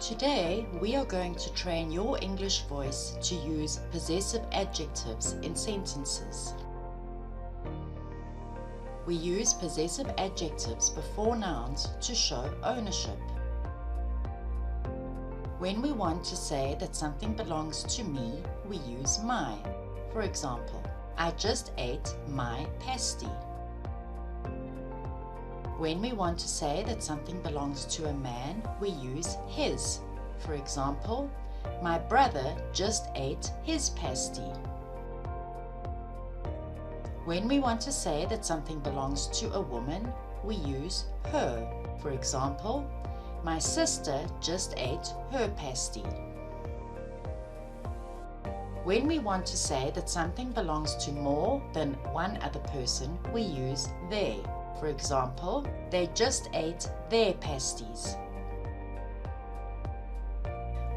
Today, we are going to train your English voice to use possessive adjectives in sentences. We use possessive adjectives before nouns to show ownership. When we want to say that something belongs to me, we use my. For example, I just ate my pasty. When we want to say that something belongs to a man, we use his. For example, my brother just ate his pasty. When we want to say that something belongs to a woman, we use her. For example, my sister just ate her pasty. When we want to say that something belongs to more than one other person, we use their. For example, they just ate their pasties.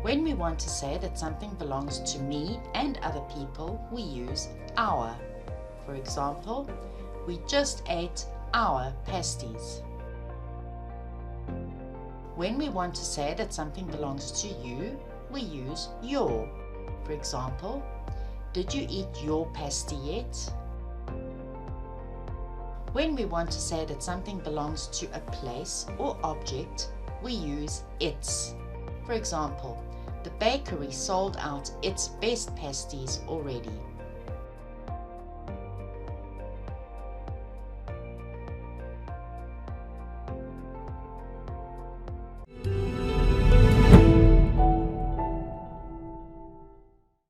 When we want to say that something belongs to me and other people, we use our. For example, we just ate our pasties. When we want to say that something belongs to you, we use your. For example, did you eat your pasty yet? When we want to say that something belongs to a place or object, we use its. For example, the bakery sold out its best pasties already.